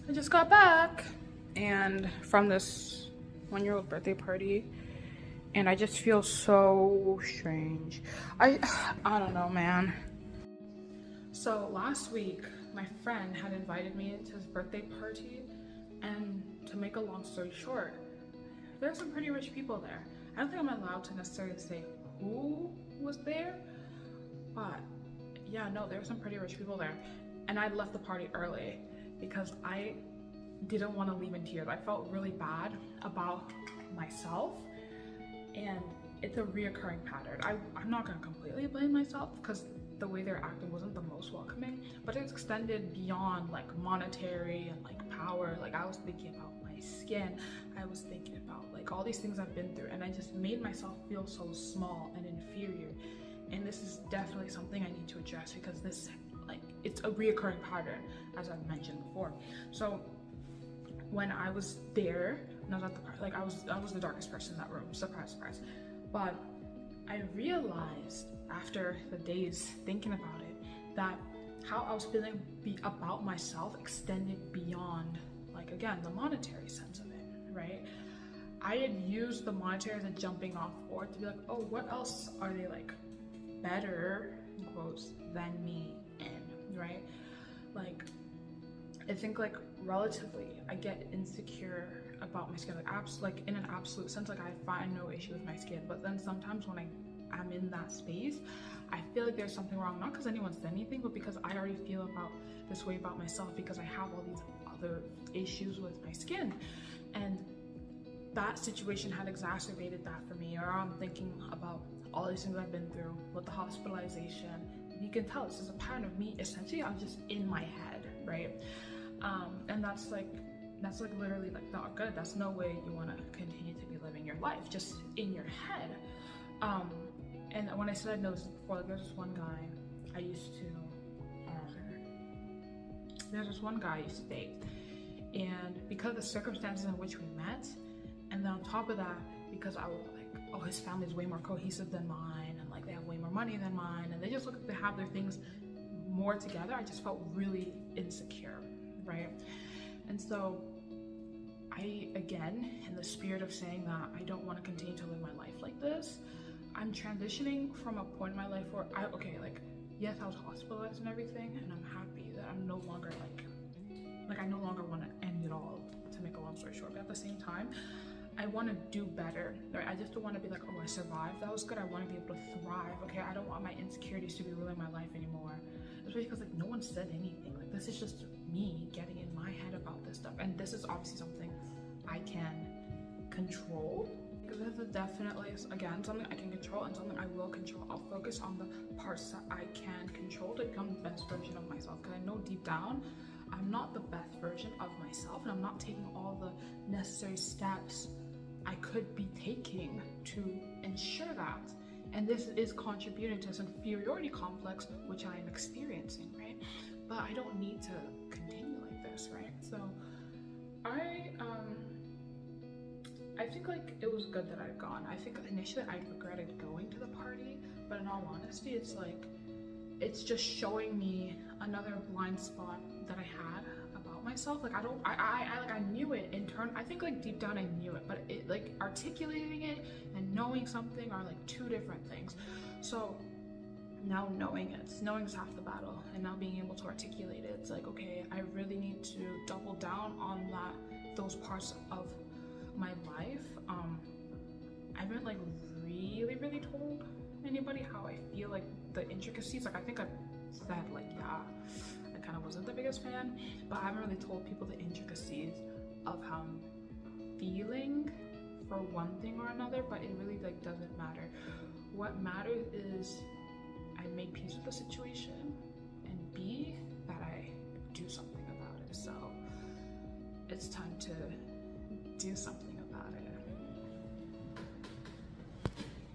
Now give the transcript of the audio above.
I just got back and from this 1-year-old birthday party, and I just feel so strange. I don't know, man. So last week my friend had invited me to his birthday party, and to make a long story short, there's some pretty rich people there. I don't think I'm allowed to necessarily say who was there, but yeah, no, there were some pretty rich people there. And I left the party early because I didn't want to leave in tears. I felt really bad about myself, and it's a reoccurring pattern. I'm not going to completely blame myself because the way they're acting wasn't the most welcoming, but it's extended beyond like monetary and like power. Like I was thinking about my skin, I was thinking about like all these things I've been through, and I just made myself feel so small and inferior. And this is definitely something I need to address because this, like, it's a reoccurring pattern, as I've mentioned before. So when I was there and I was at the party, like I was the darkest person in that room, surprise, surprise. But I realized after the days thinking about it that how I was feeling about myself extended beyond, like, again, the monetary sense of it, right? I had used the monetary as a jumping off board to be like, oh, what else are they like better, in quotes, than me in, right? Like, I think like relatively I get insecure about my skin, like in an absolute sense, like I find no issue with my skin, but then sometimes when I'm in that space, I feel like there's something wrong, not because anyone said anything, but because I already feel about this way about myself because I have all these other issues with my skin. And that situation had exacerbated that for me. Or I'm thinking about all these things I've been through with the hospitalization. You can tell this is a pattern of me. Essentially, I'm just in my head, right? And that's like literally like not good. That's no way you want to continue to be living your life, just in your head. And when I said I noticed it before, like there's this one guy I used to date, and because of the circumstances in which we met, and then on top of that, because I was like, oh, his family's way more cohesive than mine, and like they have way more money than mine, and they just look like they have their things more together, I just felt really insecure, right? And so I, again, in the spirit of saying that I don't want to continue to live my life like this, I'm transitioning from a point in my life where yes, I was hospitalized and everything, and I'm happy that I'm no longer like I no longer want to end it all, to make a long story short. But at the same time, I want to do better, right? I just don't want to be like, oh, I survived, that was good. I want to be able to thrive, okay? I don't want my insecurities to be ruling my life anymore, especially because like no one said anything. Like this is just me getting in my head about this stuff, and this is obviously something I can control. Because this is definitely, again, something I can control and something I will control. I'll focus on the parts that I can control to become the best version of myself, because I know deep down I'm not the best version of myself, and I'm not taking all the necessary steps I could be taking to ensure that. And this is contributing to this inferiority complex which I am experiencing, right? But I don't need to continue like this, right? So I think like it was good that I've gone. I think initially I regretted going to the party, but in all honesty, it's like, it's just showing me another blind spot that I had about myself. Like I knew it in turn. I think like deep down I knew it, but it like articulating it and knowing something are like two different things. So now knowing is half the battle, and now being able to articulate it, it's like, okay, I really need to double down on those parts of my life. I haven't like really told anybody how I feel, like the intricacies. Like I think I said like, yeah, I kind of wasn't the biggest fan, but I haven't really told people the intricacies of how I'm feeling for one thing or another. But it really like doesn't matter. What matters is I make peace with the situation, and B, that I do something about it. So it's time to do something